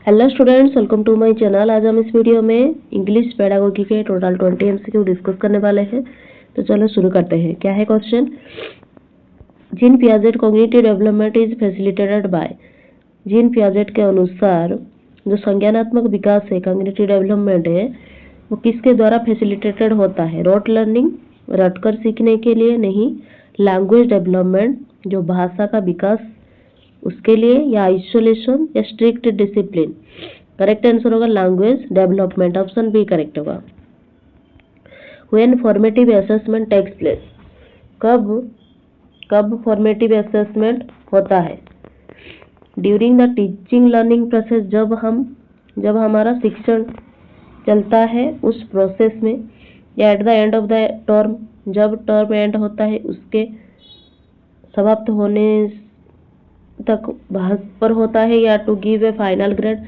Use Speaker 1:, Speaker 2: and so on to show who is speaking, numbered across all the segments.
Speaker 1: Hello students, welcome to my channel. आज हम इस वीडियो में इंग्लिश पेडागोगी के टोटल 20 एमसीक्यू डिस्कस करने वाले हैं। तो चलो शुरू करते हैं। क्या है question? Gene Piaget cognitive development is facilitated bye. Gene Piaget के अनुसार जो संज्ञानात्मक विकास है, कॉग्निटिव डेवलपमेंट है, वो किसके द्वारा फैसिलिटेटेड होता है? रोट लर्निंग, रटकर सीखने के लिए नहीं, लैंग्वेज डेवलपमेंट जो भाषा का विकास उसके लिए, या आइसोलेशन या स्ट्रिक्ट डिसिप्लिन। करेक्ट आंसर होगा language development, option B correct होगा। When formative assessment takes place, कब फॉर्मेटिव असेसमेंट होता है? During the teaching learning process, जब हमारा शिक्षण चलता है उस प्रोसेस में, या at the end of the term, जब टर्म एंड होता है उसके समाप्त होने तक पर होता है, या to give a final grade,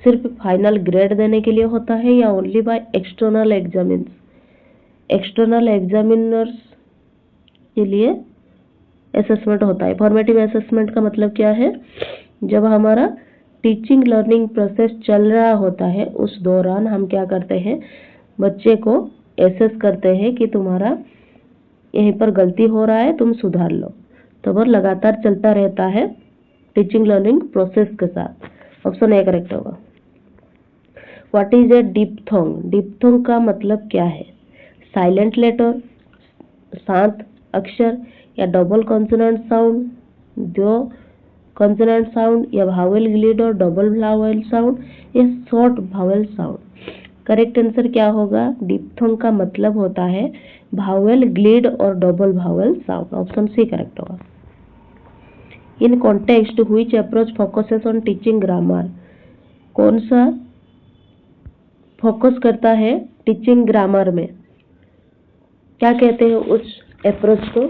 Speaker 1: सिर्फ फाइनल ग्रेड देने के लिए होता है, या ओनली बाय एक्सटर्नल एग्जामिनर्स के लिए असेसमेंट होता है। फॉर्मेटिव असेसमेंट का मतलब क्या है? जब हमारा टीचिंग लर्निंग प्रोसेस चल रहा होता है उस दौरान हम क्या करते हैं, बच्चे को एसेस करते हैं कि तुम्हारा यहीं पर गलती हो रहा है, तुम सुधार लो। तो वो लगातार चलता रहता है टीचिंग लर्निंग प्रोसेस के साथ। ऑप्शन ए करेक्ट होगा। What is a diphthong? Diphthong का मतलब क्या है? साइलेंट लेटर, शांत अक्षर, या डबल कॉन्सोनेंट साउंड, दो कॉन्सोनेंट साउंड, या भावेल ग्लिड और डबल भावेल साउंड, या short vowel sound. Correct answer क्या होगा? डिप्थोंग का मतलब होता है भावेल ग्लिड और double vowel sound. Option C correct होगा। In context which approach focuses on teaching grammar, कौन सा फोकस करता है टीचिंग ग्रामर में? क्या कहते हैं उस अप्रोच को?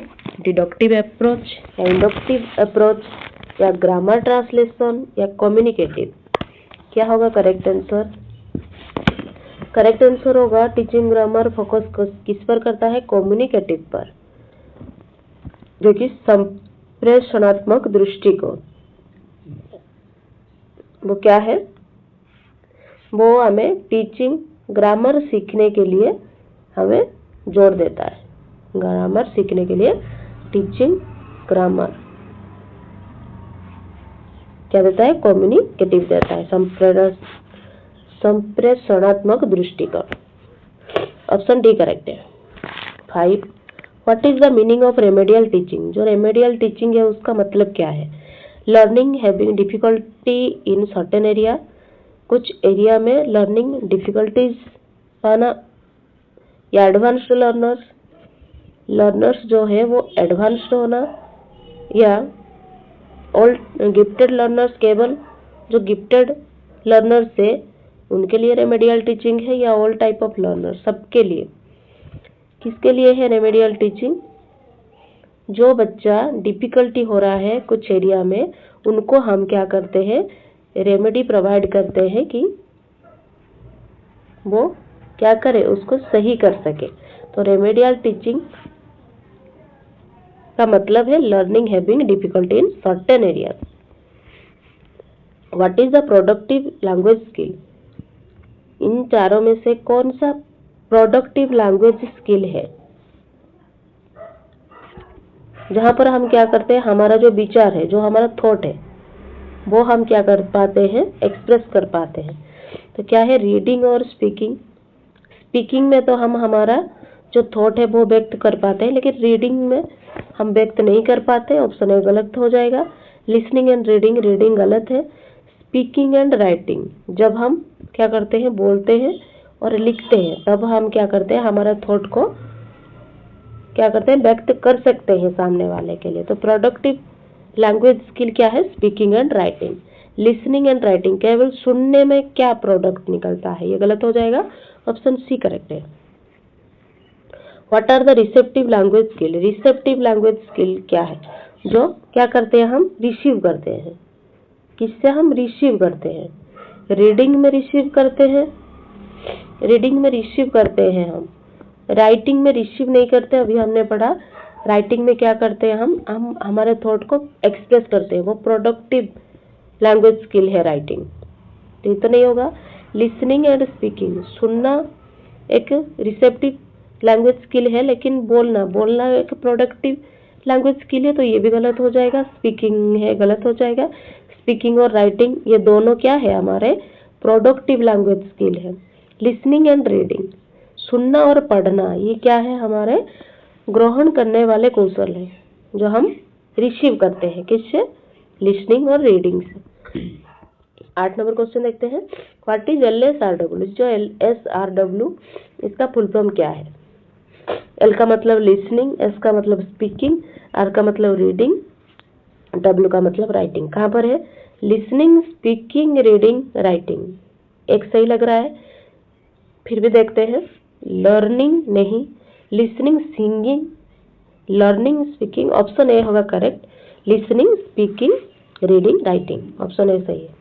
Speaker 1: डिडक्टिव अप्रोच, या इंडक्टिव अप्रोच, या ग्रामर ट्रांसलेशन, या कम्युनिकेटिव। क्या होगा करेक्ट आंसर? करेक्ट आंसर होगा टीचिंग ग्रामर फोकस किस पर करता है? कम्युनिकेटिव पर, जो कि संप्रेषणात्मक दृष्टिकोण। वो क्या है? वो हमें टीचिंग ग्रामर सीखने के लिए हमें जोर देता है। ग्रामर सीखने के लिए टीचिंग ग्रामर क्या देता है? कम्युनिकेटिव देता है, संप्रेषणात्मक दृष्टिकोण। ऑप्शन डी करेक्ट है। 5. What is the meaning of remedial teaching? जो रेमेडियल टीचिंग है उसका मतलब क्या है? Learning having difficulty in certain area, कुछ एरिया में लर्निंग डिफिकल्टीज पाना, या एडवांस्ड लर्नर्स जो है वो एडवांस्ड होना, या ऑल गिफ्टेड लर्नर्स, केवल जो गिफ्टेड लर्नर्स है उनके लिए रेमेडियल टीचिंग है, या ऑल टाइप ऑफ लर्नर, सबके लिए। किसके लिए है रेमेडियल टीचिंग? जो बच्चा डिफिकल्टी हो रहा है कुछ एरिया में, उनको हम क्या करते हैं? रेमेडी प्रोवाइड करते हैं कि वो क्या करे, उसको सही कर सके। तो रेमेडियल टीचिंग का मतलब है learning having difficulty in certain areas. What is the productive language skill? इन चारों में से कौन सा प्रोडक्टिव लैंग्वेज स्किल है? जहां पर हम क्या करते हैं, हमारा जो विचार है, जो हमारा थॉट है, वो हम क्या कर पाते हैं? एक्सप्रेस कर पाते हैं। तो क्या है? रीडिंग और स्पीकिंग। स्पीकिंग में तो हम हमारा जो थॉट है वो व्यक्त कर पाते हैं, लेकिन रीडिंग में हम व्यक्त नहीं कर पाते। ऑप्शन ए गलत हो जाएगा। लिसनिंग एंड रीडिंग गलत है। स्पीकिंग एंड राइटिंग, जब हम क्या करते हैं? बोलते हैं और लिखते हैं, तब हम क्या करते हैं? हमारा थॉट को क्या करते हैं? व्यक्त कर सकते हैं सामने वाले के लिए। तो प्रोडक्टिव लैंग्वेज स्किल क्या है? Speaking and writing. Listening and writing, केवल सुनने में क्या प्रोडक्ट निकलता है? ये गलत हो जाएगा। ऑप्शन सी करेक्ट है। What are the receptive language skill? Receptive language skill क्या है? जो क्या करते हैं? हम रिसीव करते हैं। किससे हम रिसीव करते हैं? रीडिंग में रिसीव करते हैं, हम। राइटिंग में रिसीव नहीं करते। अभी हमने पढ़ा राइटिंग में क्या करते हैं? हम हमारे थॉट को एक्सप्रेस करते हैं। वो प्रोडक्टिव लैंग्वेज स्किल है राइटिंग। तो ये तो नहीं होगा। लिसनिंग एंड स्पीकिंग, सुनना एक रिसेप्टिव लैंग्वेज स्किल है, लेकिन बोलना एक प्रोडक्टिव लैंग्वेज स्किल है, तो ये भी गलत हो जाएगा। स्पीकिंग है, गलत हो जाएगा। स्पीकिंग और राइटिंग ये दोनों क्या है हमारे प्रोडक्टिव लैंग्वेज स्किल है। लिसनिंग एंड रीडिंग, सुनना और पढ़ना ये क्या है हमारे ग्रहण करने वाले कौशल है, जो हम रिसीव करते हैं किससे, लिसनिंग और रीडिंग से। 8 नंबर क्वेश्चन देखते हैं। व्हाट इज LSRW, जो LSRW इसका फुल फॉर्म क्या है। L का मतलब लिसनिंग, S का मतलब स्पीकिंग, R का मतलब रीडिंग, W का मतलब राइटिंग। कहाँ पर है, लिसनिंग, स्पीकिंग, रीडिंग, राइटिंग। एक सही लग रहा है, फिर भी देखते हैं। लर्निंग नहीं, listening, singing, learning, speaking, option A होगा correct. Listening, speaking, reading, writing, option A सही है,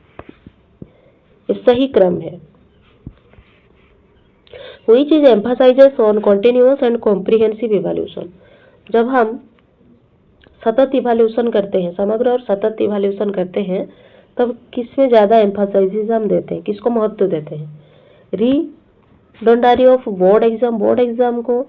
Speaker 1: ये सही क्रम है। Which is emphasizes on continuous and comprehensive evaluation, जब हम सतत इवैल्यूएशन करते हैं, समग्र और सतत इवैल्यूएशन करते हैं, तब किसमें ज़्यादा एम्फासाइज हम देते हैं, किसको महत्व देते हैं। रिडंडेंसी ऑफ बोर्ड एग्जाम को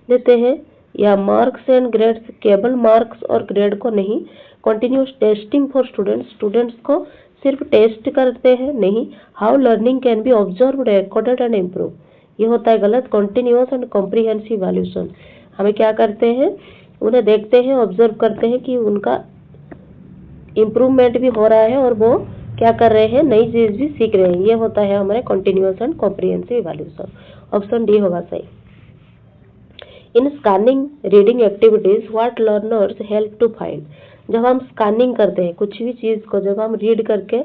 Speaker 1: देते हैं, या मार्क्स एंड ग्रेड्स, केवल मार्क्स और ग्रेड को नहीं। कंटिन्यूस टेस्टिंग फॉर स्टूडेंट्स को सिर्फ टेस्ट करते हैं नहीं। How learning can be observed, recorded and improve, ये होता है गलत। कंटिन्यूअस एंड कॉम्प्रिहेंसिव इवैल्यूएशन, हमें क्या करते हैं, उन्हें देखते हैं, ऑब्जर्व करते हैं कि उनका इम्प्रूवमेंट भी हो रहा है और वो क्या कर रहे हैं, नई चीज भी सीख रहे हैं, ये होता है हमारे continuous and comprehensive evaluation. Option D होगा सही। In scanning reading activities what learners help to find, जब हम स्कैनिंग करते हैं कुछ भी चीज को, जब हम रीड करते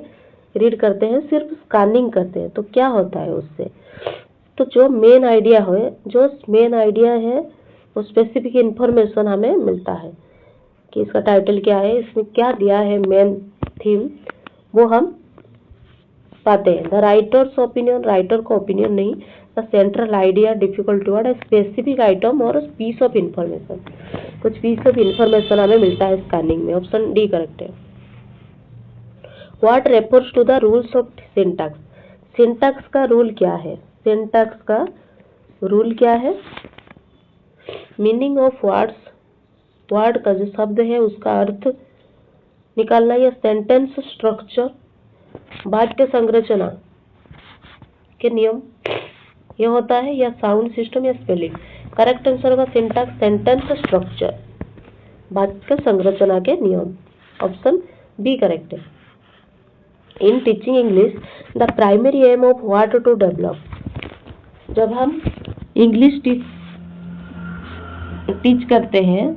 Speaker 1: हैं, सिर्फ स्कैनिंग करते हैं, तो क्या होता है उससे, तो जो मेन आइडिया है वो स्पेसिफिक इंफॉर्मेशन हमें मिलता है कि इसका टाइटल क्या है, इसमें क्या दिया है, मेन थीम, वो हम पाते हैं। द राइटर्स ओपिनियन, राइटर का ओपिनियन नहीं, the central idea, difficult word, specific item और पीस ऑफ इंफॉर्मेशन, कुछ पीस ऑफ इंफॉर्मेशन हमें मिलता है स्कैनिंग में। ऑप्शन डी करेक्ट है। What refers to the rules of syntax, syntax का रूल क्या है, सिंटैक्स का रूल क्या है। मीनिंग ऑफ वर्ड्स, वर्ड का जो शब्द है उसका अर्थ निकालना, या सेंटेंस स्ट्रक्चर, वाक्य संरचना के नियम ये होता है, या साउंड सिस्टम या स्पेलिंग। करेक्ट आंसर होगा सिंटैक्स, सेंटेंस स्ट्रक्चर, वाक्य संरचना के नियम, ऑप्शन बी करेक्ट है। In teaching English the primary aim of what to develop, जब हम इंग्लिश टीच करते हैं,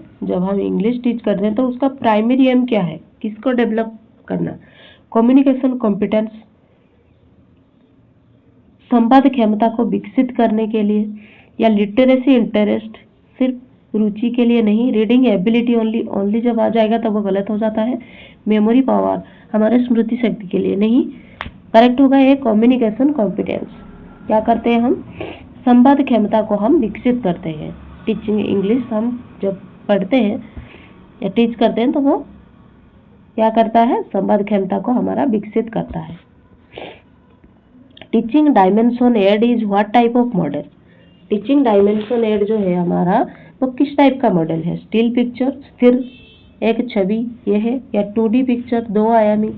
Speaker 1: तो उसका प्राइमरी एम क्या है, किसको डेवलप करना। कम्युनिकेशन कॉम्पिटेंस, संवाद क्षमता को विकसित करने के लिए, या लिटरेसी इंटरेस्ट, सिर्फ रुचि के लिए नहीं। रीडिंग एबिलिटी ओनली जब आ जाएगा तब वो गलत हो जाता है। मेमोरी पावर, हमारे स्मृति शक्ति के लिए नहीं। करेक्ट होगा ये कम्युनिकेशन कॉम्पिटेंस, क्या करते हैं हम, संवाद क्षमता को हम विकसित करते हैं। टीचिंग इंग्लिश हम जब पढ़ते हैं या टीच करते हैं तो वो क्या करता है, संवाद क्षमता को हमारा विकसित करता है। Teaching dimension aid is what type of model, teaching dimension aid जो है हमारा वो किस टाइप का मॉडल है। स्टिल पिक्चर, स्थिर एक छवि ये है, या 2D पिक्चर 2 आयामी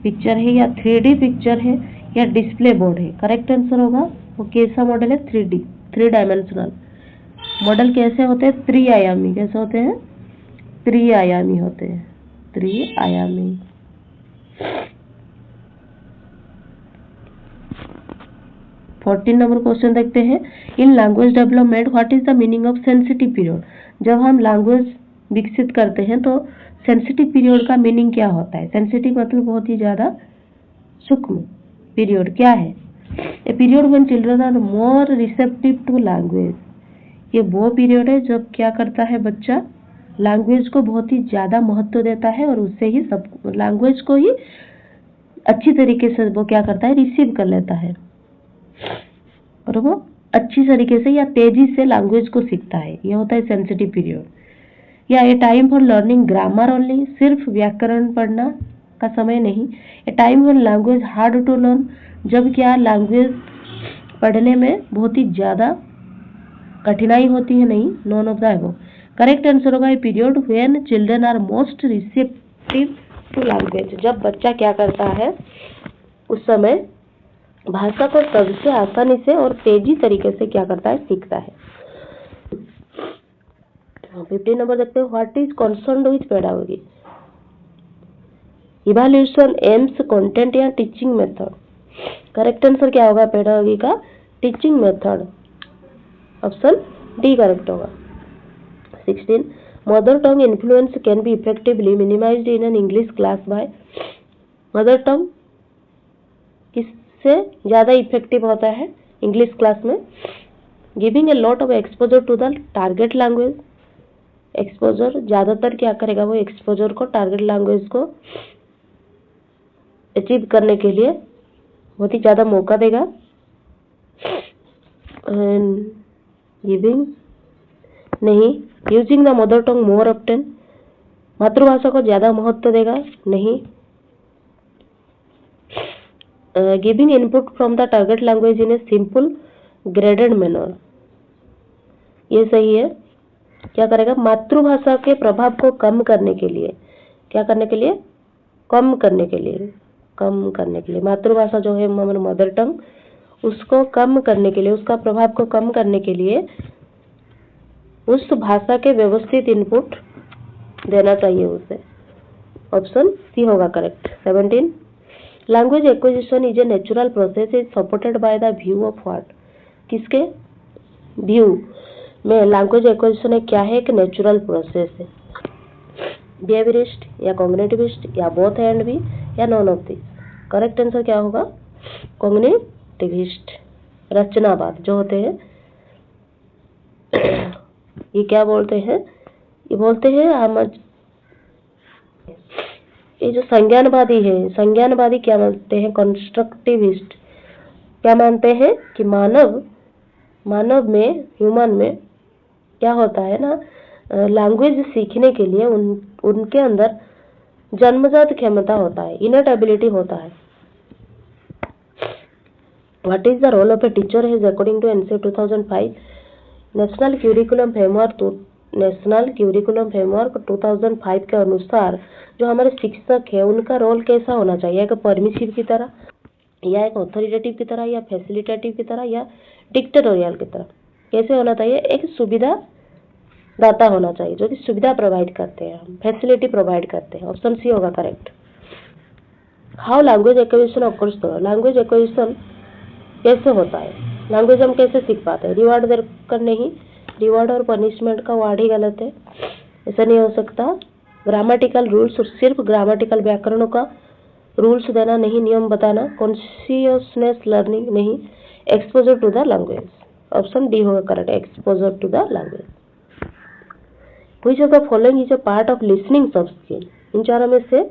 Speaker 1: पिक्चर है, या 3D पिक्चर है, या डिस्प्ले बोर्ड है। करेक्ट आंसर होगा वो कैसा मॉडल है, 3D, 3 डायमेंशनल मॉडल। कैसे होते हैं, त्रिआयामी, कैसे होते हैं, त्रिआयामी होते हैं, त्रिआयामी। फोर्टीन नंबर क्वेश्चन देखते हैं। In language development what is the meaning of sensitive period, जब हम लैंग्वेज विकसित करते हैं तो सेंसिटिव पीरियड का मीनिंग क्या होता है। सेंसिटिव मतलब बहुत ही ज्यादा सूक्ष्म, पीरियड क्या है, a period when children are more receptive to language, ये वो पीरियड है जब क्या करता है बच्चा लैंग्वेज को बहुत ही ज्यादा महत्व देता है और उससे ही सब लैंग्वेज को ही अच्छी तरीके से वो क्या करता है, रिसीव कर लेता है और वो अच्छी तरीके से या तेजी से लैंग्वेज को सीखता है, ये होता है सेंसिटिव पीरियड। या a time for learning grammar only, सिर्फ व्याकरण पढ़ना, का समय नहीं। A time when language hard to learn, जब क्या लैंग्वेज पढ़ने में बहुत ही ज़्यादा कठिनाई होती है, नहीं, none of the above. Correct answer होगा a period when children are most receptive to language, जब बच्चा क्या करता है उस समय भाषा को सबसे आसानी से और तेजी तरीके से क्या करता है, सीखता है। 15 नंबर देखते हैं, what is concerned with pedagogy. Evaluation, aims, content या टीचिंग मेथड। करेक्ट आंसर क्या होगा पेडागोगी का, teaching method, option D correct होगा। 16 mother tongue influence can be effectively minimised in an English class by. Mother tongue किससे ज़्यादा effective होता है English class में? Giving a lot of exposure to the target language. Exposure ज़्यादातर क्या करेगा, वो एक्सपोजर को टारगेट लैंग्वेज को अचीव करने के लिए बहुत ही ज़्यादा मौका देगा। गिविंग नहीं, using the mother tongue more often, मातृभाषा को ज़्यादा महत्व देगा, नहीं। Giving input from the target language in a simple graded manner, ये सही है। क्या करेगा, मातृभाषा के प्रभाव को कम करने के लिए, क्या करने के लिए, कम करने के लिए, कम करने के लिए, मातृभाषा जो है हमारा मदर टंग, उसको कम करने के लिए, उसका प्रभाव को कम करने के लिए उस भाषा के व्यवस्थित इनपुट देना चाहिए उसे, ऑप्शन सी होगा correct. 17 language acquisition is a natural process is supported by the view of what. किसके व्यू में लैंग्वेज एक्विजिशन क्या है, एक नेचुरल प्रोसेस है। बिहेवियरिस्ट या कॉग्निटिविस्ट या बोथ एंड भी या none of this. Correct answer क्या होगा, कॉग्निटिविस्ट, रचनावाद जो होते हैं ये क्या बोलते हैं, ये बोलते हैं ये जो संज्ञानवादी है, संज्ञानवादी क्या मानते हैं, कंस्ट्रक्टिविस्ट क्या मानते हैं कि मानव में, ह्यूमन में क्या होता है ना, लैंग्वेज सीखने के लिए उनके अंदर जन्मजात क्षमता होता है, इनर एबिलिटी होता है। What is the role of a teacher is according to NCERT 2005 national curriculum framework 2005 के अनुसार जो हमारे शिक्षक है उनका रोल कैसा होना चाहिए, एक परमिसिव की तरह या एक ऑथोरिटेटिव की तरह या फैसिलिटेटिव की तरह या डिक्टेटोरियल की तरह, कैसे होना चाहिए, एक सुविधा दाता होना चाहिए जो कि सुविधा प्रोवाइड करते हैं, फैसिलिटी प्रोवाइड करते हैं, ऑप्शन सी होगा correct. How language acquisition occurs, language acquisition कैसे होता है, लैंग्वेज हम कैसे सीख पाते हैं, रिवार्ड देकर नहीं, रिवार्ड और पनिशमेंट का वर्ड ही गलत है, ऐसा नहीं हो सकता। ग्रामेटिकल रूल्स, सिर्फ ग्रामेटिकल व्याकरणों का रूल्स देना नहीं, नियम बताना, कॉन्शियसनेस लर्निंग नहीं, exposure to the language, option D होगा correct, exposure to the language. Which of the following is a part of listening sub skill, इन चारों में से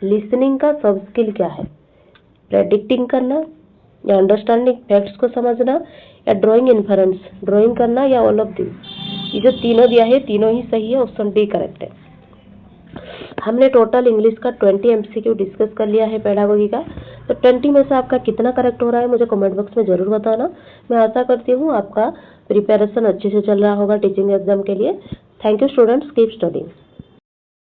Speaker 1: लिसनिंग का सब स्किल क्या है, प्रेडिक्टिंग करना या अंडरस्टैंडिंग फैक्ट्स को समझना या ड्राइंग इन्फरेंस, ड्राइंग करना या ऑल ऑफ दिस। ये जो तीनों दिया है तीनों ही सही है, ऑप्शन डी करेक्ट है। हमने टोटल इंग्लिश का 20 एमसीक्यू डिस्कस कर लिया है पेडागोगी का, तो 20 में से आपका कितना करेक्ट हो रहा है मुझे कमेंट बॉक्स में जरूर बताना। मैं आशा करती हूँ आपका प्रिपरेशन अच्छे से चल रहा होगा टीचिंग एग्जाम के लिए। Thank you students, keep studying.